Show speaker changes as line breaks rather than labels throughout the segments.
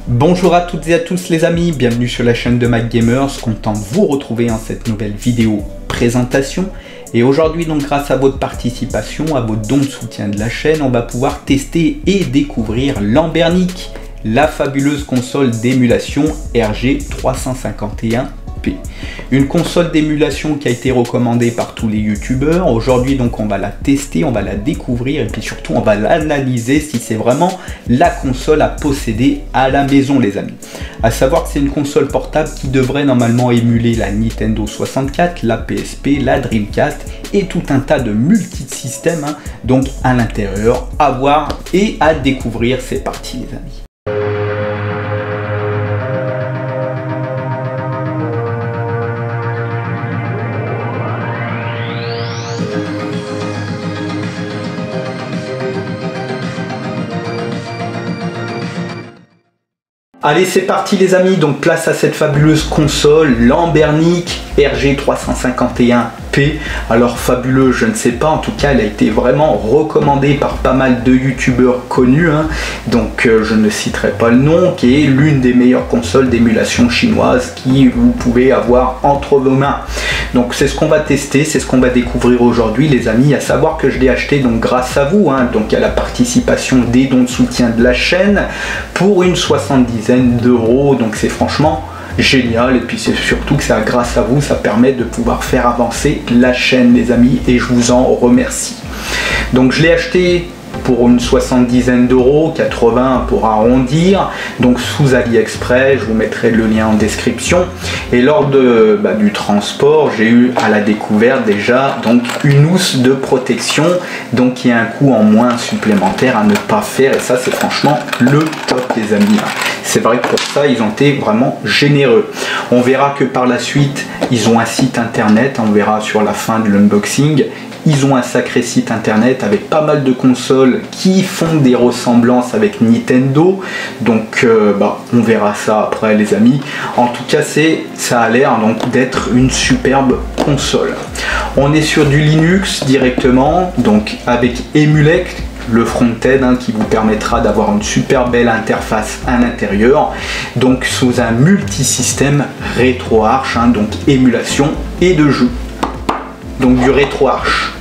Bonjour à toutes et à tous les amis, bienvenue sur la chaîne de MacGamers, content de vous retrouver en cette nouvelle vidéo présentation. Et aujourd'hui donc grâce à votre participation, à vos dons de soutien de la chaîne, on va pouvoir tester et découvrir Lambernic, la fabuleuse console d'émulation RG351P. Une console d'émulation qui a été recommandée par tous les youtubeurs. Aujourd'hui donc on va la tester, on va la découvrir et puis surtout on va l'analyser si c'est vraiment la console à posséder à la maison les amis. À savoir que c'est une console portable qui devrait normalement émuler la Nintendo 64, la PSP, la Dreamcast et tout un tas de multisystèmes donc à l'intérieur à voir et à découvrir. C'est parti les amis. Allez, c'est parti les amis, donc place à cette fabuleuse console Lambernic RG351P. Alors fabuleux, je ne sais pas, en tout cas elle a été vraiment recommandée par pas mal de youtubeurs connus, donc je ne citerai pas le nom, qui est l'une des meilleures consoles d'émulation chinoise qui vous pouvez avoir entre vos mains. Donc c'est ce qu'on va tester, c'est ce qu'on va découvrir aujourd'hui les amis, à savoir que je l'ai acheté donc grâce à vous, donc à la participation des dons de soutien de la chaîne pour une 70aine d'euros, donc c'est franchement génial et puis c'est surtout que ça grâce à vous ça permet de pouvoir faire avancer la chaîne les amis et je vous en remercie. Donc je l'ai acheté pour une 70aine d'euros, 80 pour arrondir, donc sous AliExpress, je vous mettrai le lien en description. Et lors de, du transport, j'ai eu à la découverte déjà donc une housse de protection, donc qui a un coût en moins supplémentaire à ne pas faire, et ça c'est franchement le top les amis. C'est vrai que pour ça ils ont été vraiment généreux. On verra que par la suite ils ont un site internet, on verra sur la fin de l'unboxing. Ils ont un sacré site internet avec pas mal de consoles qui font des ressemblances avec Nintendo. Donc on verra ça après les amis. En tout cas ça a l'air donc d'être une superbe console. On est sur du Linux directement, donc avec Emulec, le front-end qui vous permettra d'avoir une super belle interface à l'intérieur, donc sous un multisystème RetroArch, donc émulation et de jeu. Donc du RetroArch.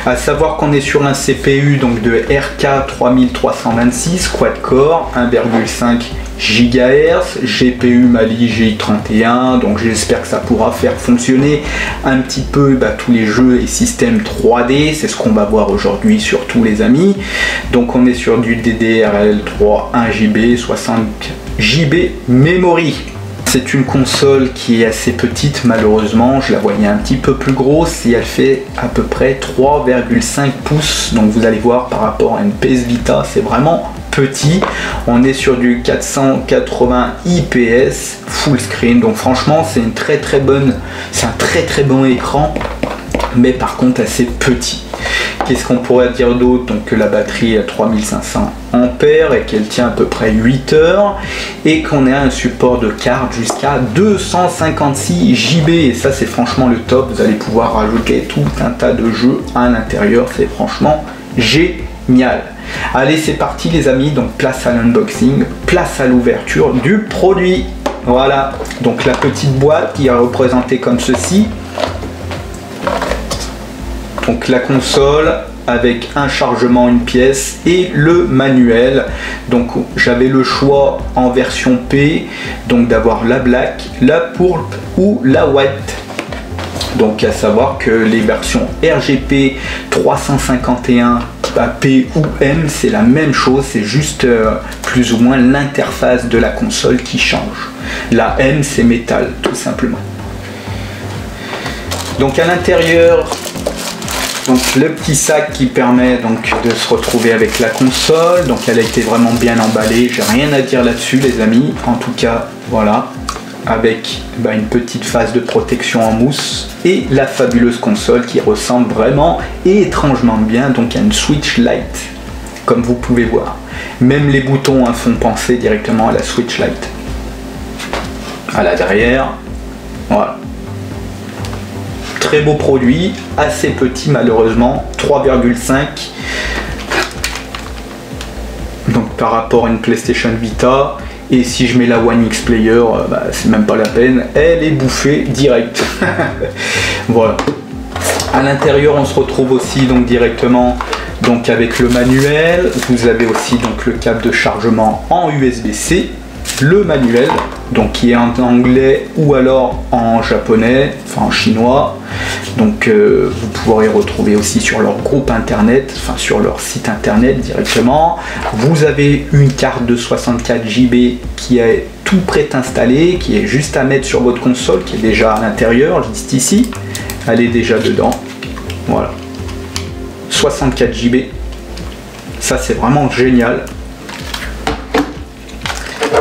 À savoir qu'on est sur un CPU donc de RK3326 quad-core, 1,5 GHz, GPU Mali Gi31, donc j'espère que ça pourra faire fonctionner un petit peu tous les jeux et systèmes 3D, c'est ce qu'on va voir aujourd'hui surtout les amis. Donc on est sur du DDR3 1 GB, 60 GB memory. C'est une console qui est assez petite malheureusement, je la voyais un petit peu plus grosse et elle fait à peu près 3,5 pouces. Donc vous allez voir par rapport à une PS Vita, c'est vraiment petit. On est sur du 480 IPS full screen, donc franchement c'est un très très bon écran, mais par contre assez petit. Qu'est-ce qu'on pourrait dire d'autre? Donc que la batterie est à 3500 ampères et qu'elle tient à peu près 8 heures et qu'on a un support de carte jusqu'à 256 GB et ça c'est franchement le top. Vous allez pouvoir rajouter tout un tas de jeux à l'intérieur, c'est franchement génial. Allez c'est parti les amis, donc place à l'unboxing, place à l'ouverture du produit. Voilà, donc la petite boîte qui est représentée comme ceci. Donc la console avec un chargement, une pièce et le manuel. Donc j'avais le choix en version P, donc d'avoir la black, la pourpre ou la white. Donc à savoir que les versions RGP 351 P ou M c'est la même chose, c'est juste plus ou moins l'interface de la console qui change. La M c'est métal tout simplement. Donc à l'intérieur, donc le petit sac qui permet donc de se retrouver avec la console, donc elle a été vraiment bien emballée, j'ai rien à dire là-dessus les amis, en tout cas voilà, avec une petite phase de protection en mousse et la fabuleuse console qui ressemble vraiment et étrangement bien donc à une Switch Lite comme vous pouvez voir. Même les boutons font penser directement à la Switch Lite. À la derrière, voilà. Très beau produit, assez petit malheureusement, 3,5. Donc par rapport à une PlayStation Vita, Et si je mets la One X Player, bah, c'est même pas la peine, elle est bouffée direct. Voilà. À l'intérieur, on se retrouve aussi donc directement donc avec le manuel. Vous avez aussi donc le câble de chargement en USB-C, le manuel donc qui est en anglais ou alors en japonais, enfin en chinois. Donc vous pourrez retrouver aussi sur leur groupe internet, enfin sur leur site internet directement. Vous avez une carte de 64 Go qui est tout prêt installée, qui est juste à mettre sur votre console, qui est déjà à l'intérieur, juste ici. Elle est déjà dedans. Voilà. 64 Go. Ça c'est vraiment génial.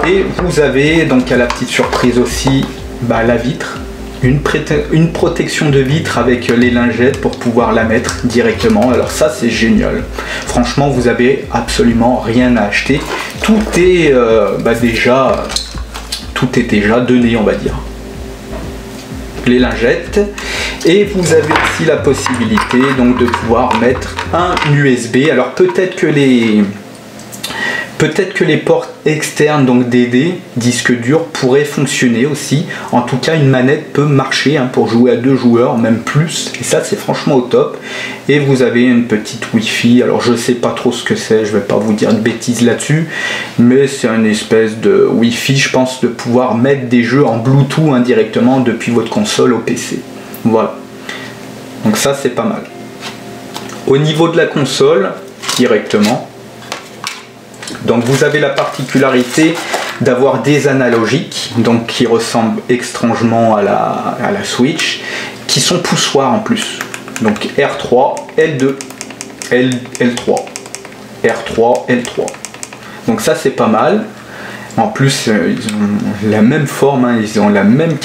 Et vous avez donc à la petite surprise aussi bah, la vitre. Une protection de vitre avec les lingettes pour pouvoir la mettre directement. Alors ça c'est génial. Franchement vous avez absolument rien à acheter. Tout est déjà donné, on va dire. Les lingettes. Et vous avez aussi la possibilité donc de pouvoir mettre un USB. Alors peut-être que les ports externes, donc DD, disque dur, pourraient fonctionner aussi. En tout cas, une manette peut marcher hein, pour jouer à 2 joueurs, même plus. Et ça, c'est franchement au top. Et vous avez une petite Wi-Fi. Alors, je sais pas trop ce que c'est. Je vais pas vous dire de bêtises là-dessus. Mais c'est une espèce de Wi-Fi, je pense, de pouvoir mettre des jeux en Bluetooth indirectement depuis votre console au PC. Voilà. Donc ça, c'est pas mal. Au niveau de la console, directement, donc vous avez la particularité d'avoir des analogiques donc qui ressemblent étrangement à la Switch, qui sont poussoirs en plus. Donc R3, L2, L3, R3, L3. Donc ça c'est pas mal. En plus ils ont la même forme, hein, ils ont la même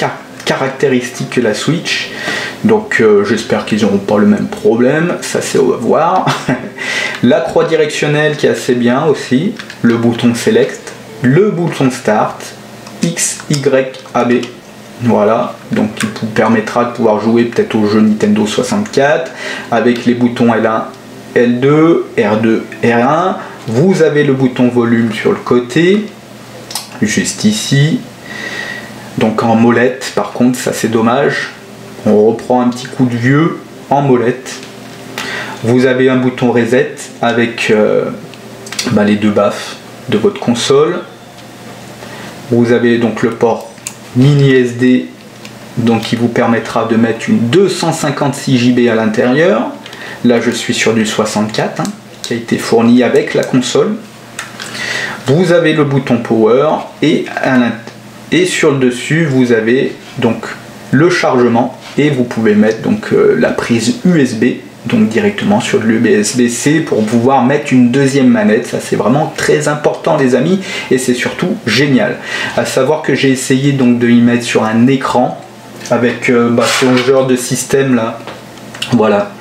caractéristique que la Switch. Donc j'espère qu'ils n'auront pas le même problème, ça c'est au voir. La croix directionnelle qui est assez bien aussi, le bouton Select, le bouton Start, X, Y, AB. Voilà, donc il vous permettra de pouvoir jouer peut-être au jeu Nintendo 64 avec les boutons L1, L2, R2, R1. Vous avez le bouton volume sur le côté, juste ici. Donc en molette, par contre, ça c'est dommage. On reprend un petit coup de vieux en molette. Vous avez un bouton reset avec les 2 baffes de votre console. Vous avez donc le port mini SD donc qui vous permettra de mettre une 256 Go à l'intérieur. Là je suis sur du 64 hein, qui a été fourni avec la console. Vous avez le bouton power et sur le dessus vous avez donc le chargement et vous pouvez mettre donc la prise USB donc directement sur l'USB-C pour pouvoir mettre une deuxième manette. Ça c'est vraiment très important les amis et c'est surtout génial. À savoir que j'ai essayé donc de y mettre sur un écran avec ce genre de système là. Voilà,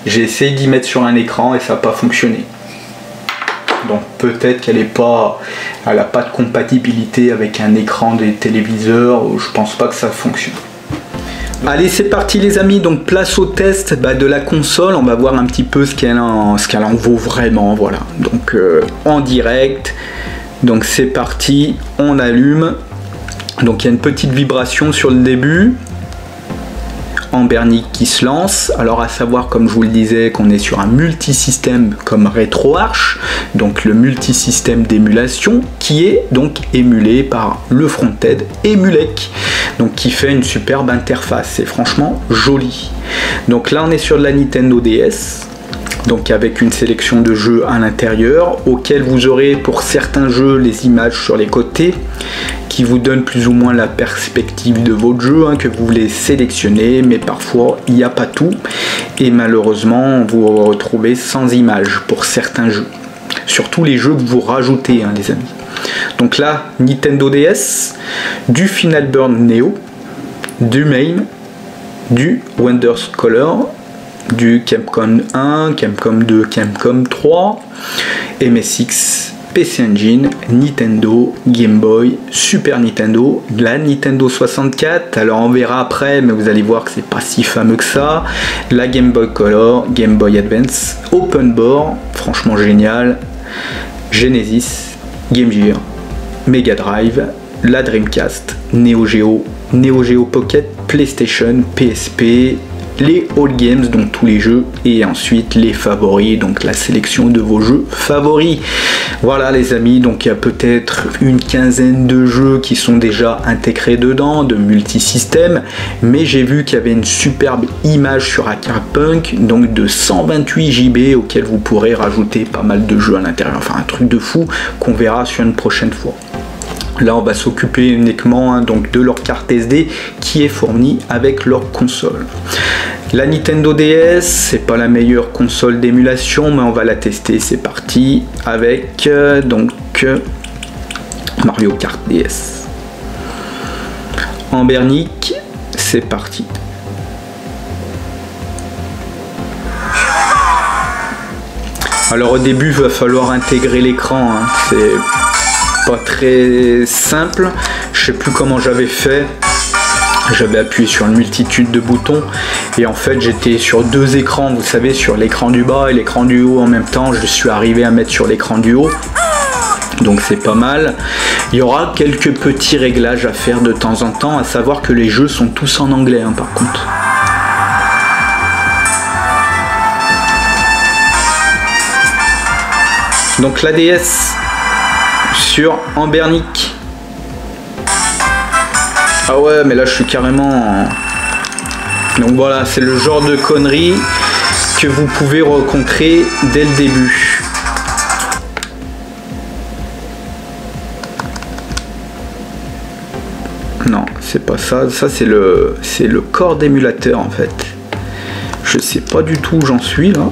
j'ai essayé d'y mettre sur un écran et ça n'a pas fonctionné. Donc peut-être qu'elle n'a pas de compatibilité avec un écran des téléviseurs, je pense pas que ça fonctionne. Allez c'est parti les amis, donc place au test de la console, on va voir un petit peu ce qu'elle en vaut vraiment, voilà. Donc en direct, donc c'est parti, on allume, donc il y a une petite vibration sur le début, Ambernic qui se lance. Alors à savoir comme je vous le disais qu'on est sur un multisystème comme RetroArch, donc le multisystème d'émulation qui est donc émulé par le front-end Emulec, donc qui fait une superbe interface, c'est franchement joli. Donc là on est sur de la Nintendo DS, donc avec une sélection de jeux à l'intérieur, auquel vous aurez pour certains jeux les images sur les côtés qui vous donnent plus ou moins la perspective de votre jeu que vous voulez sélectionner, mais parfois il n'y a pas tout et malheureusement vous vous retrouvez sans images pour certains jeux, surtout les jeux que vous rajoutez les amis. Donc là Nintendo DS, du Final Burn Neo, du MAME, du Wonders Color, du Capcom 1, Capcom 2, Capcom 3, MSX, PC Engine, Nintendo, Game Boy, Super Nintendo, la Nintendo 64, alors on verra après mais vous allez voir que c'est pas si fameux que ça, la Game Boy Color, Game Boy Advance, Open Board, franchement génial, Genesis, Game Gear, Mega Drive, la Dreamcast, Neo Geo, Neo Geo Pocket, PlayStation, PSP, les All Games, donc tous les jeux, et ensuite les favoris, donc la sélection de vos jeux favoris. Voilà les amis, donc il y a peut-être une quinzaine de jeux qui sont déjà intégrés dedans, de multisystèmes, mais j'ai vu qu'il y avait une superbe image sur Hackerpunk, donc de 128 JB auquel vous pourrez rajouter pas mal de jeux à l'intérieur, enfin un truc de fou qu'on verra sur une prochaine fois. Là on va s'occuper uniquement donc de leur carte SD qui est fournie avec leur console. La Nintendo DS, c'est pas la meilleure console d'émulation, mais on va la tester, c'est parti avec donc Mario Kart DS. Ambernic, c'est parti. Alors au début il va falloir intégrer l'écran, hein. C'est pas très simple, je sais plus comment j'avais fait. J'avais appuyé sur une multitude de boutons et en fait j'étais sur deux écrans, vous savez, sur l'écran du bas et l'écran du haut en même temps. Je suis arrivé à mettre sur l'écran du haut, donc c'est pas mal. Il y aura quelques petits réglages à faire de temps en temps, à savoir que les jeux sont tous en anglais hein, par contre. Donc la DS sur Ambernic. Ah ouais, mais là je suis carrément... Donc voilà, c'est le genre de conneries que vous pouvez rencontrer dès le début. Non, c'est pas ça. Ça c'est le corps d'émulateur en fait. Je sais pas du tout où j'en suis là.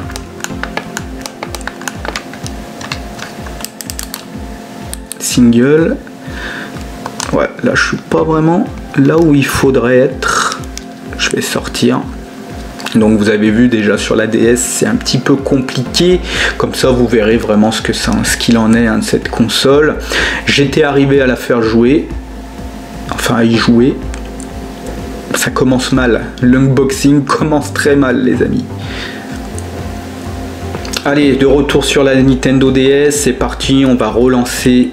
Single. Ouais, là je suis pas vraiment là où il faudrait être. Je vais sortir. Donc vous avez vu déjà sur la DS c'est un petit peu compliqué. Comme ça vous verrez vraiment ce qu'il en est hein, de cette console. J'étais arrivé à la faire jouer. Enfin à y jouer. Ça commence mal. L'unboxing commence très mal les amis. Allez, de retour sur la Nintendo DS, c'est parti, on va relancer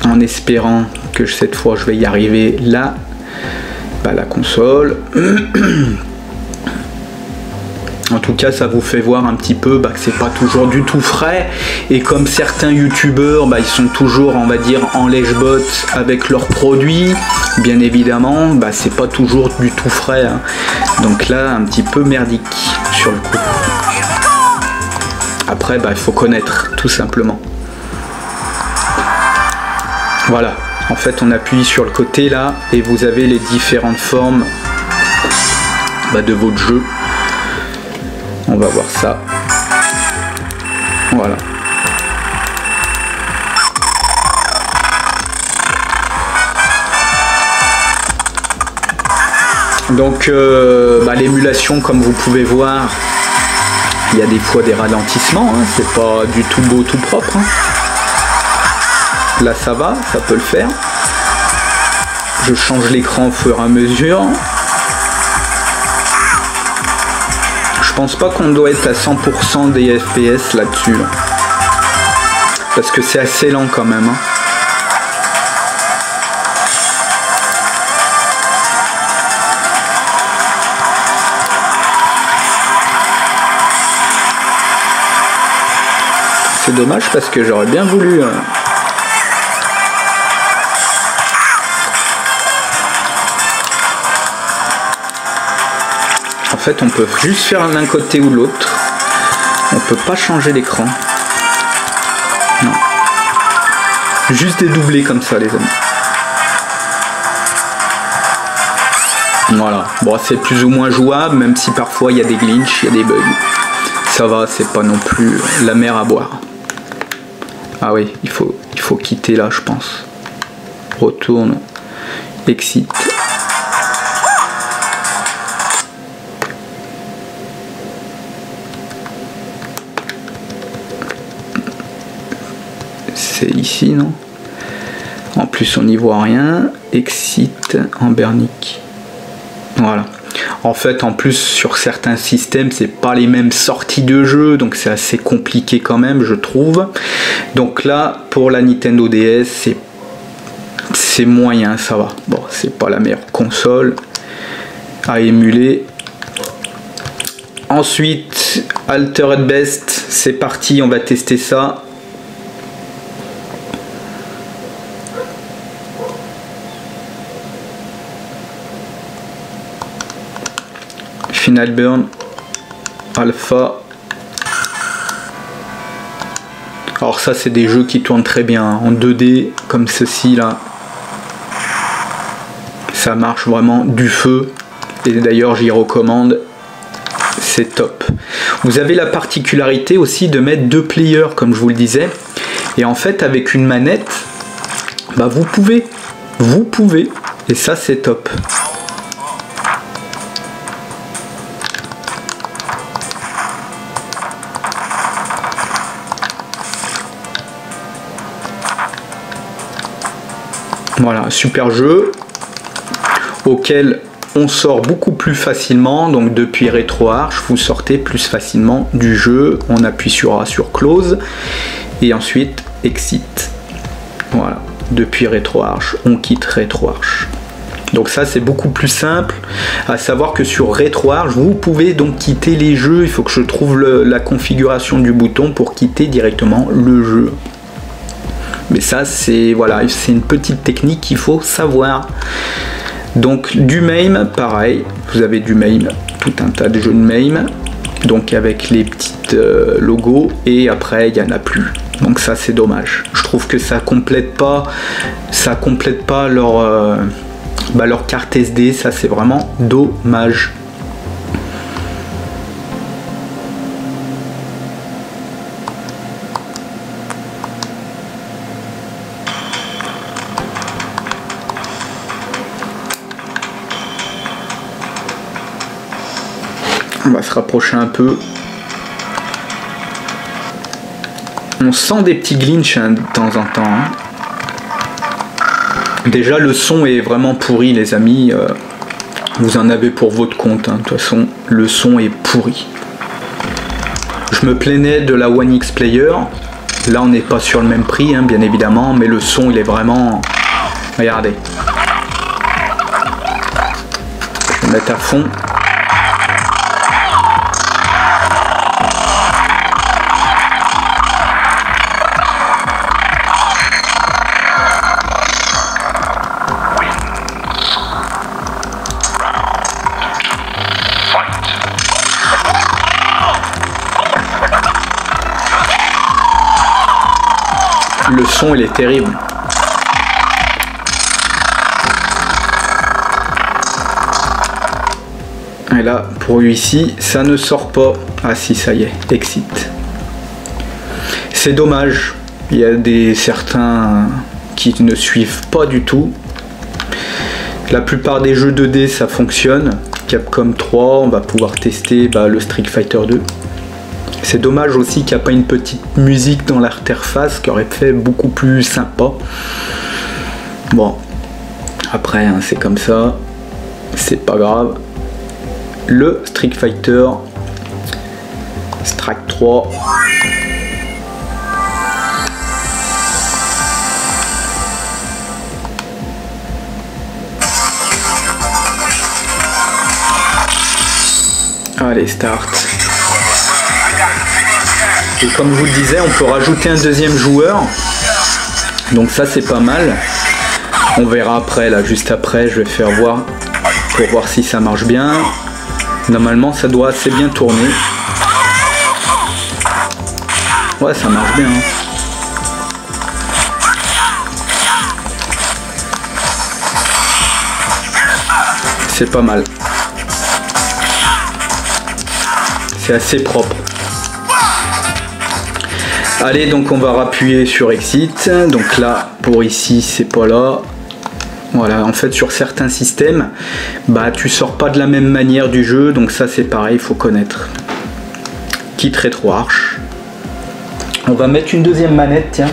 en espérant que cette fois je vais y arriver là, la console. En tout cas ça vous fait voir un petit peu que c'est pas toujours du tout frais, et comme certains youtubeurs ils sont toujours on va dire en lèche-botte avec leurs produits, bien évidemment c'est pas toujours du tout frais hein. Donc là un petit peu merdique sur le coup. Après il faut connaître tout simplement. Voilà, en fait on appuie sur le côté là et vous avez les différentes formes de votre jeu. On va voir ça. Voilà. Donc l'émulation comme vous pouvez voir, il y a des fois des ralentissements, hein, c'est pas du tout beau tout propre. Hein. Là ça va, ça peut le faire. Je change l'écran au fur et à mesure. Je pense pas qu'on doit être à 100% des FPS là-dessus. Là. Parce que c'est assez lent quand même. Hein. C'est dommage parce que j'aurais bien voulu... En fait, on peut juste faire l'un côté ou l'autre. On peut pas changer l'écran. Non. Juste dédoubler comme ça, les amis. Voilà. Bon, c'est plus ou moins jouable, même si parfois il y a des glitches, il y a des bugs. Ça va, c'est pas non plus la mer à boire. Ah oui, il faut quitter là, je pense. Retourne. Exit. C'est ici, non? En plus, on n'y voit rien. Exit Ambernic. Voilà. En fait, en plus, sur certains systèmes, c'est pas les mêmes sorties de jeu, donc c'est assez compliqué quand même, je trouve. Donc là, pour la Nintendo DS, c'est c'est moyen, ça va. Bon, c'est pas la meilleure console à émuler. Ensuite, Altered Beast, c'est parti, on va tester ça. Final Burn, Alpha. Alors ça, c'est des jeux qui tournent très bien hein, en 2D, comme ceci là. Ça marche vraiment du feu. Et d'ailleurs, j'y recommande. C'est top. Vous avez la particularité aussi de mettre 2 players comme je vous le disais. Et en fait avec une manette, bah vous pouvez. Et ça c'est top. Voilà, super jeu auquel on sort beaucoup plus facilement, donc depuis RetroArch, vous sortez plus facilement du jeu. On appuie sur Close et ensuite Exit. Voilà, depuis RetroArch, on quitte RetroArch. Donc ça c'est beaucoup plus simple, à savoir que sur RetroArch, vous pouvez donc quitter les jeux. Il faut que je trouve la configuration du bouton pour quitter directement le jeu. Mais ça c'est voilà, c'est une petite technique qu'il faut savoir. Donc du MAME, pareil, vous avez du MAME, tout un tas de jeux de MAME, donc avec les petites logos, et après il n'y en a plus. Donc ça c'est dommage. Je trouve que ça complète pas leur, leur carte SD, ça c'est vraiment dommage. On va se rapprocher un peu. On sent des petits glitches hein, de temps en temps. Hein. Déjà le son est vraiment pourri les amis. Vous en avez pour votre compte. Hein. De toute façon le son est pourri. Je me plaignais de la One X Player. Là on n'est pas sur le même prix hein, bien évidemment. Mais le son il est vraiment... Regardez. Je vais mettre à fond. Le son il est terrible. Et là pour ici ça ne sort pas. Ah si ça y est, Exit. C'est dommage. Il y a certains qui ne suivent pas du tout. La plupart des jeux 2D ça fonctionne. Capcom 3, on va pouvoir tester le Street Fighter 2. C'est dommage aussi qu'il n'y a pas une petite musique dans l'interface qui aurait fait beaucoup plus sympa. Bon, après hein, c'est comme ça, c'est pas grave. Le Street Fighter Strike 3. Allez, start. Et comme je vous le disais, on peut rajouter un deuxième joueur. Donc ça c'est pas mal. On verra après, là juste après, je vais faire voir pour voir si ça marche bien. Normalement ça doit assez bien tourner. Ouais, ça marche bien. Hein. C'est pas mal. C'est assez propre. Allez, donc on va appuyer sur Exit. Donc là, pour ici, c'est pas là. Voilà, en fait, sur certains systèmes, tu sors pas de la même manière du jeu. Donc ça, c'est pareil, il faut connaître. Quitte RetroArch. On va mettre une deuxième manette, tiens.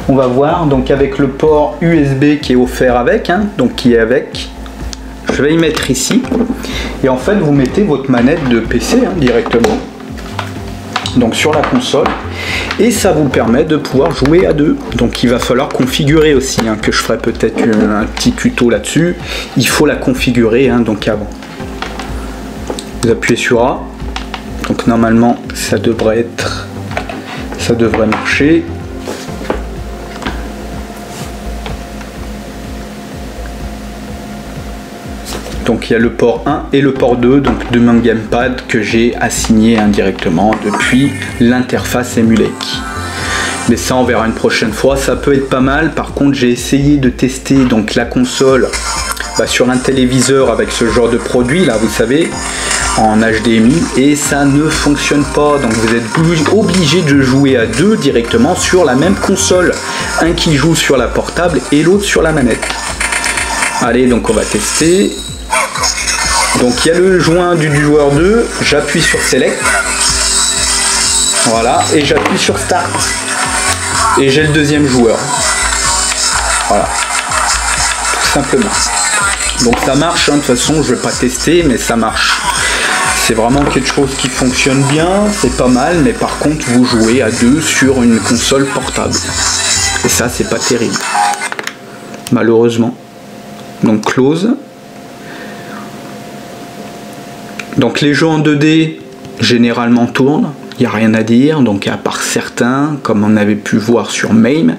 On va voir, donc avec le port USB qui est offert avec, hein, donc qui est avec. Je vais y mettre ici. Et en fait, vous mettez votre manette de PC hein, directement. donc sur la console, et ça vous permet de pouvoir jouer à deux. Donc il va falloir configurer aussi, hein, que je ferai peut-être un petit tuto là-dessus. Il faut la configurer, hein, donc avant. Vous appuyez sur A, donc normalement ça devrait marcher. Donc il y a le port 1 et le port 2, donc de mon gamepad que j'ai assigné indirectement depuis l'interface Emulate. Mais ça on verra une prochaine fois, ça peut être pas mal. Par contre j'ai essayé de tester donc la console sur un téléviseur avec ce genre de produit là, vous savez, en HDMI, et ça ne fonctionne pas. Donc vous êtes obligé de jouer à deux directement sur la même console, un qui joue sur la portable et l'autre sur la manette. Allez, donc on va tester. Donc il y a le joint du joueur 2, j'appuie sur Select, voilà, et j'appuie sur Start, et j'ai le deuxième joueur, voilà, tout simplement. Donc ça marche, hein, de toute façon je vais pas tester, mais ça marche. C'est vraiment quelque chose qui fonctionne bien, c'est pas mal, mais par contre vous jouez à deux sur une console portable, et ça c'est pas terrible, malheureusement. Donc close. Donc les jeux en 2D généralement tournent, il n'y a rien à dire, donc à part certains, comme on avait pu voir sur MAME,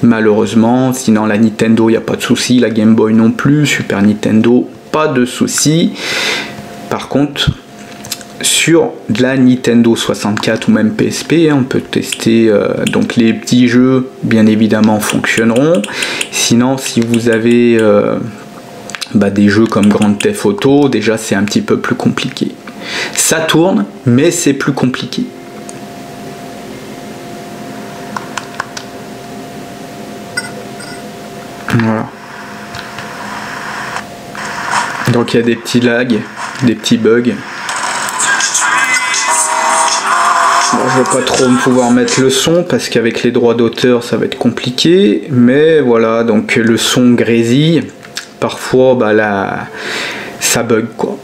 malheureusement, sinon la Nintendo il n'y a pas de souci, la Game Boy non plus, Super Nintendo pas de souci. Par contre, sur de la Nintendo 64 ou même PSP, on peut tester, donc les petits jeux bien évidemment fonctionneront. Sinon si vous avez des jeux comme Grand Theft Auto, déjà c'est un petit peu plus compliqué. Ça tourne, mais c'est plus compliqué. Voilà. Donc il y a des petits lags, des petits bugs. Alors, je vais pas trop pouvoir mettre le son parce qu'avec les droits d'auteur ça va être compliqué, mais voilà, donc le son grésille. Parfois ça bug quoi,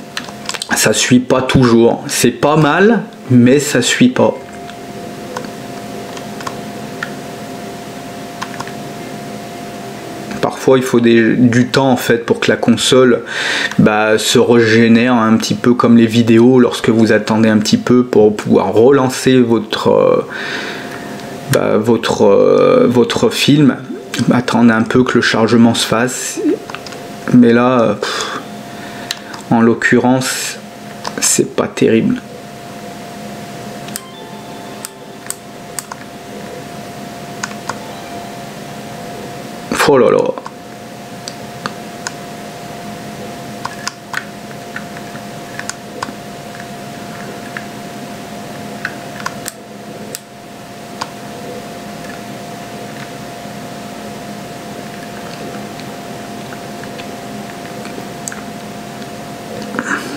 ça suit pas toujours, c'est pas mal mais ça suit pas. Parfois il faut du temps en fait pour que la console se régénère un petit peu comme les vidéos, lorsque vous attendez un petit peu pour pouvoir relancer votre film, attendez un peu que le chargement se fasse. Mais là, en l'occurrence, c'est pas terrible. Oh là là.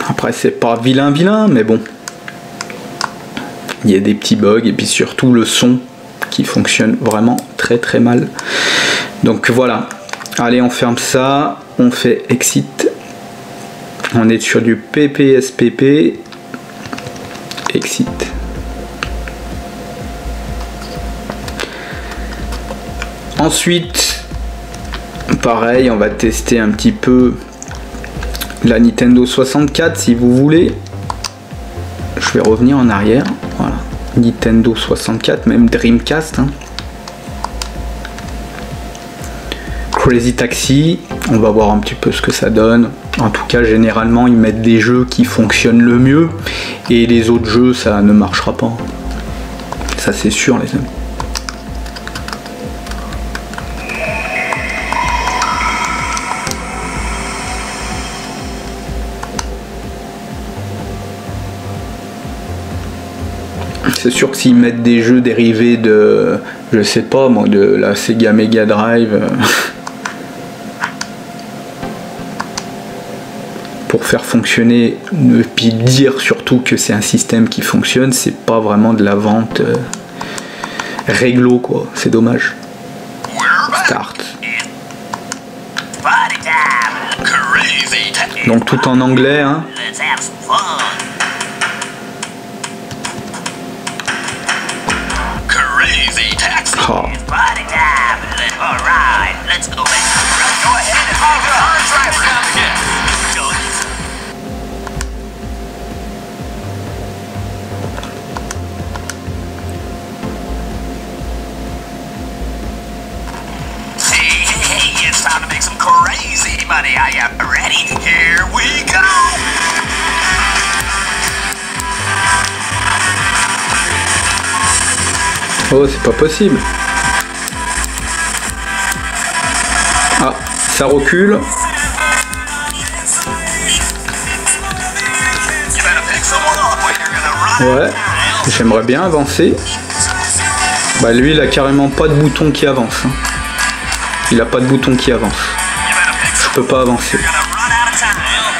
Après c'est pas vilain, mais bon. Il y a des petits bugs et puis surtout le son qui fonctionne vraiment très très mal. Donc voilà. Allez, on ferme ça. On fait exit. On est sur du PPSPP. Exit. Ensuite, pareil, on va tester un petit peu la Nintendo 64 si vous voulez. Je vais revenir en arrière. Voilà. Nintendo 64, même Dreamcast. Hein. Crazy Taxi, on va voir un petit peu ce que ça donne. En tout cas, généralement, ils mettent des jeux qui fonctionnent le mieux. Et les autres jeux, ça ne marchera pas. Ça, c'est sûr, les amis. C'est sûr que s'ils mettent des jeux dérivés de, je sais pas moi, de la Sega Mega Drive pour faire fonctionner, et puis dire surtout que c'est un système qui fonctionne, c'est pas vraiment de la vente réglo quoi, c'est dommage. Start. Donc tout en anglais hein. Oh.
It's time to make some crazy money. Are you ready? Here we go!
Oh, c'est pas possible. Ah, ça recule. Ouais, j'aimerais bien avancer. Bah lui, il a carrément pas de bouton qui avance. Hein. Il a pas de bouton qui avance. Je peux pas avancer.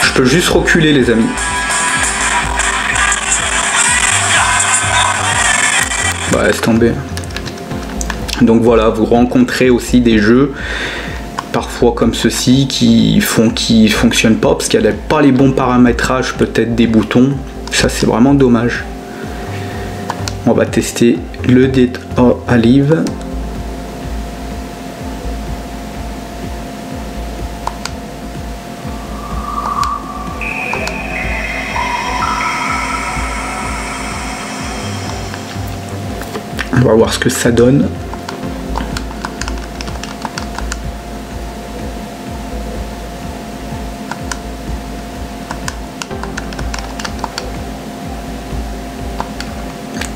Je peux juste reculer, les amis. Bah laisse tomber. Donc voilà, vous rencontrez aussi des jeux parfois comme ceci qui fonctionnent pas parce qu'il n'y a pas les bons paramétrages peut-être des boutons. Ça c'est vraiment dommage. On va tester le Dead or Alive. On va voir ce que ça donne.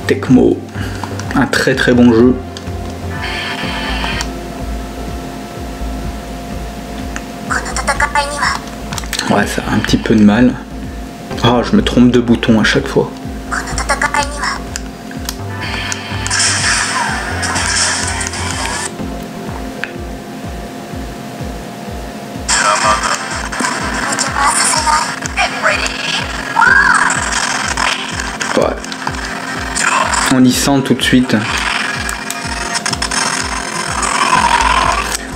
Tecmo, un très très bon jeu. Ouais, ça a un petit peu de mal. Ah, je me trompe de bouton à chaque fois. Ouais. On y sent tout de suite.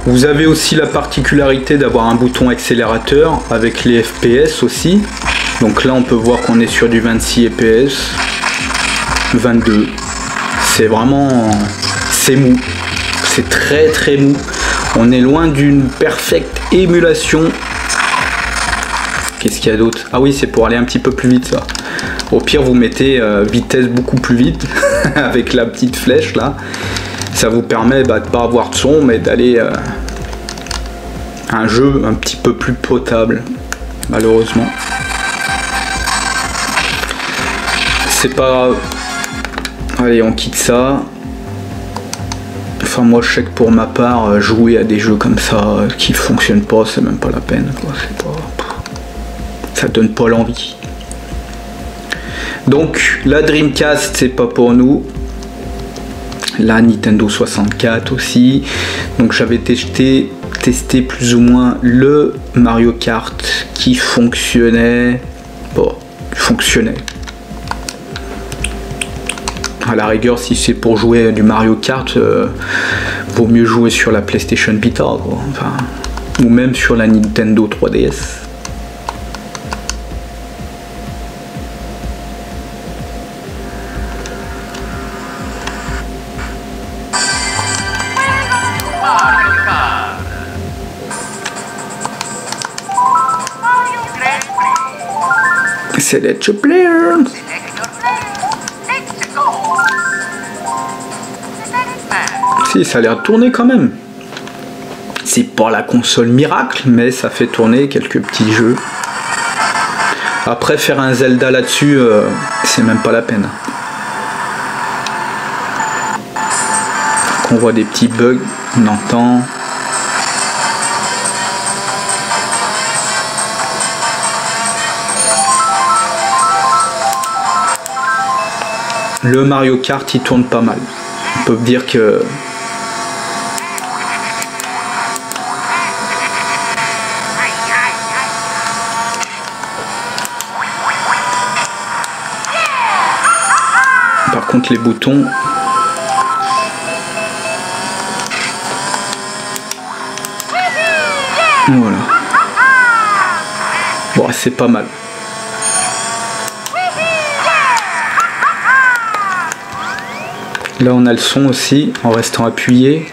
Vous avez aussi la particularité d'avoir un bouton accélérateur avec les FPS aussi. Donc là on peut voir qu'on est sur du 26 fps, 22. C'est vraiment... c'est mou. C'est très très mou. On est loin d'une perfecte émulation. Qu'est-ce qu'il y a d'autre? Ah oui, c'est pour aller un petit peu plus vite ça. Au pire vous mettez vitesse beaucoup plus vite avec la petite flèche là. Ça vous permet de ne pas avoir de son mais d'aller à un jeu un petit peu plus potable malheureusement. C'est pas... Allez on quitte ça. Enfin moi je sais que pour ma part jouer à des jeux comme ça qui fonctionnent pas c'est même pas la peine quoi. C'est pas... ça donne pas l'envie. Donc la Dreamcast c'est pas pour nous. La Nintendo 64 aussi. Donc j'avais testé plus ou moins le Mario Kart qui fonctionnait. Bon, fonctionnait. À la rigueur si c'est pour jouer du Mario Kart, vaut mieux jouer sur la PlayStation Vita quoi. Enfin, ou même sur la Nintendo 3DS. Select your player. Si, ça a l'air de tourner quand même. C'est pas la console miracle, mais ça fait tourner quelques petits jeux. Après, faire un Zelda là-dessus, c'est même pas la peine. On voit des petits bugs, on entend. Le Mario Kart il tourne pas mal. On peut dire que par contre les boutons voilà. Bon c'est pas mal. Là on a le son aussi en restant appuyé.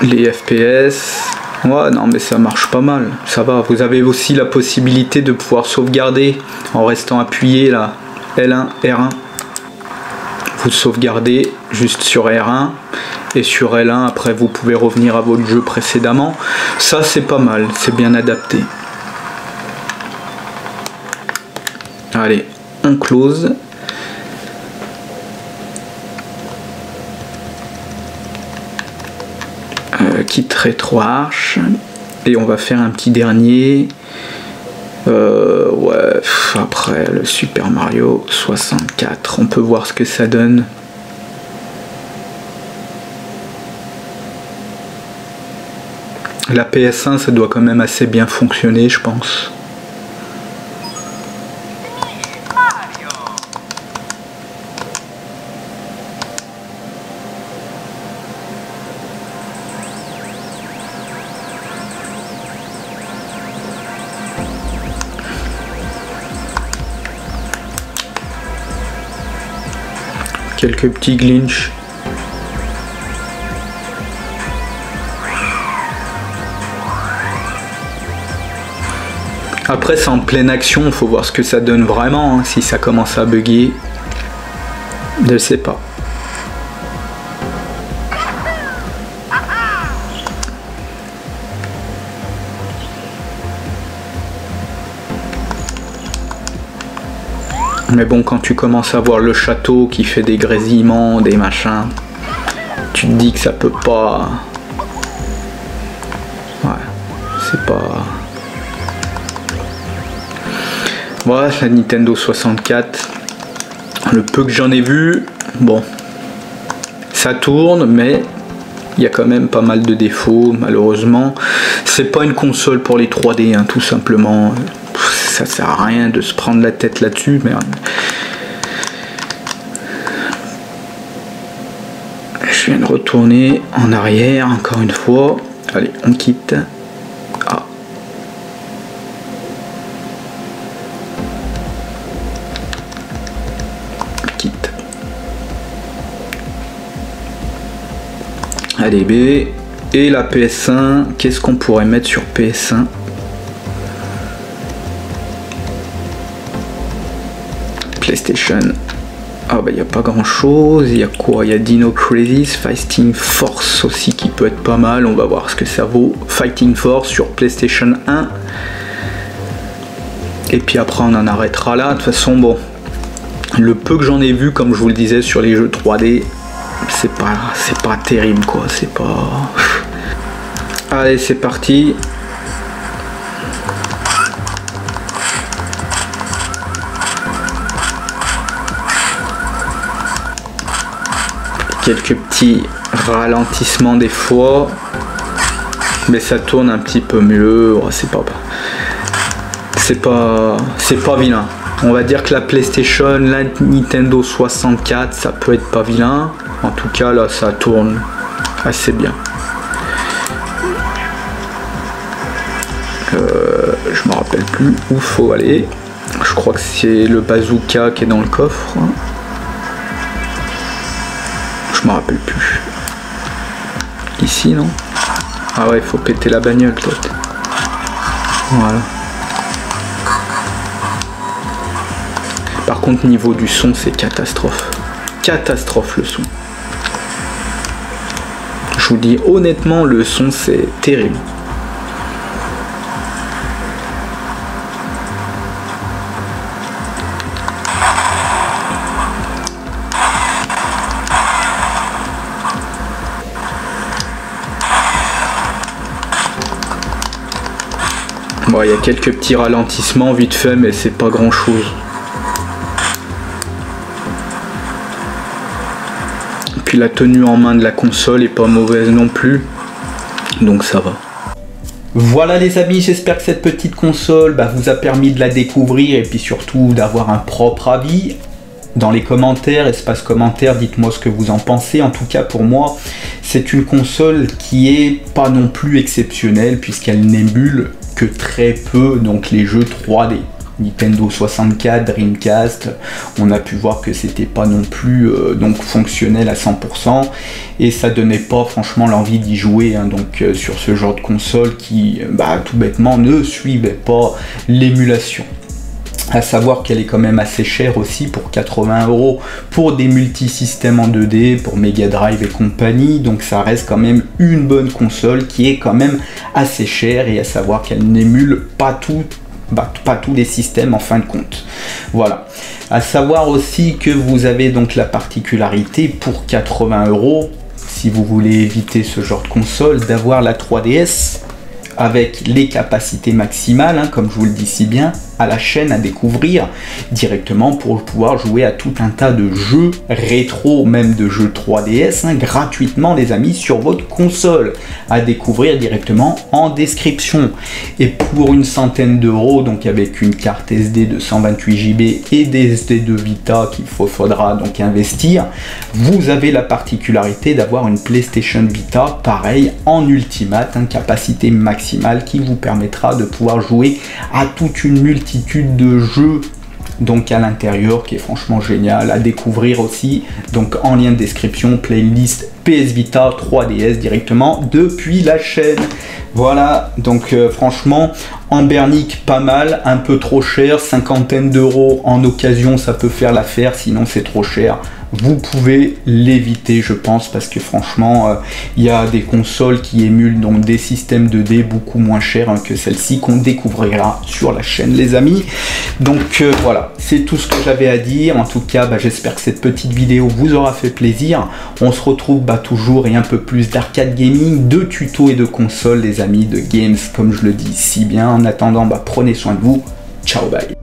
Les FPS. Ouais, non mais ça marche pas mal, ça va. Vous avez aussi la possibilité de pouvoir sauvegarder en restant appuyé là, L1, R1. Vous sauvegardez juste sur R1 et sur L1 après vous pouvez revenir à votre jeu précédemment. Ça c'est pas mal, c'est bien adapté. Allez, on close. Kit RetroArch et on va faire un petit dernier. Ouais, après le Super Mario 64, on peut voir ce que ça donne. La PS1 ça doit quand même assez bien fonctionner je pense. Quelques petits glitches. Après c'est en pleine action, faut voir ce que ça donne vraiment, hein. Si ça commence à bugger, je sais pas. Mais bon, quand tu commences à voir le château qui fait des grésillements, des machins, tu te dis que ça peut pas... Ouais, c'est pas... Voilà, la Nintendo 64. Le peu que j'en ai vu, bon, ça tourne, mais il y a quand même pas mal de défauts, malheureusement. C'est pas une console pour les 3D, hein, tout simplement. Ça sert à rien de se prendre la tête là-dessus, mais je viens de retourner en arrière encore une fois. Allez, on quitte. Ah. Quitte. Allez B. Et la PS1, qu'est-ce qu'on pourrait mettre sur PS1? PlayStation. Ah bah il n'y a pas grand chose. Il y a quoi? Il y a Dino Crisis, Fighting Force aussi qui peut être pas mal. On va voir ce que ça vaut. Fighting Force sur PlayStation 1. Et puis après on en arrêtera là. De toute façon bon, le peu que j'en ai vu, comme je vous le disais sur les jeux 3D, c'est pas terrible quoi. C'est pas... Allez c'est parti. Quelques petits ralentissements des fois, mais ça tourne un petit peu mieux. Oh, c'est pas vilain. On va dire que la PlayStation, la Nintendo 64, ça peut être pas vilain. En tout cas là, ça tourne assez bien. Je me rappelle plus où faut aller. Je crois que c'est le bazooka qui est dans le coffre. Je me rappelle plus. Ici non? Ah ouais, il faut péter la bagnole peut-être. Voilà. Par contre niveau du son c'est catastrophe. Catastrophe le son. Je vous dis honnêtement le son c'est terrible. Bon, il y a quelques petits ralentissements vite fait, mais c'est pas grand chose. Puis la tenue en main de la console est pas mauvaise non plus, donc ça va. Voilà les amis, j'espère que cette petite console vous a permis de la découvrir et puis surtout d'avoir un propre avis. Dans les commentaires, espace commentaires, dites-moi ce que vous en pensez. En tout cas pour moi, c'est une console qui est pas non plus exceptionnelle puisqu'elle n'émule que très peu donc les jeux 3D. Nintendo 64, Dreamcast, on a pu voir que c'était pas non plus donc fonctionnel à 100% et ça donnait pas franchement l'envie d'y jouer hein, donc sur ce genre de console qui tout bêtement ne suivait pas l'émulation. À savoir qu'elle est quand même assez chère aussi pour 80 € pour des multisystèmes en 2D, pour Mega Drive et compagnie, donc ça reste quand même une bonne console qui est quand même assez chère et à savoir qu'elle n'émule pas tous les systèmes en fin de compte. Voilà. À savoir aussi que vous avez donc la particularité pour 80 €, si vous voulez éviter ce genre de console, d'avoir la 3DS avec les capacités maximales, hein, comme je vous le dis si bien, à la chaîne à découvrir directement pour pouvoir jouer à tout un tas de jeux rétro, même de jeux 3DS, hein, gratuitement les amis sur votre console, à découvrir directement en description. Et pour une centaine d'euros, donc avec une carte SD de 128 Go et des SD de Vita qu'il faudra donc investir, vous avez la particularité d'avoir une PlayStation Vita, pareil, en Ultimate, hein, capacité maximale qui vous permettra de pouvoir jouer à toute une multitude de jeux donc à l'intérieur qui est franchement génial à découvrir aussi, donc en lien de description, playlist PS Vita 3DS directement depuis la chaîne. Voilà, donc franchement en Bernic pas mal, un peu trop cher, cinquantaine d'euros en occasion ça peut faire l'affaire, sinon c'est trop cher. Vous pouvez l'éviter je pense parce que franchement il y a des consoles qui émulent donc des systèmes 2D beaucoup moins chers hein, que celle-ci qu'on découvrira sur la chaîne les amis. Donc voilà, c'est tout ce que j'avais à dire. En tout cas j'espère que cette petite vidéo vous aura fait plaisir. On se retrouve toujours et un peu plus d'arcade gaming, de tutos et de consoles les amis, de games comme je le dis si bien. En attendant prenez soin de vous, ciao bye.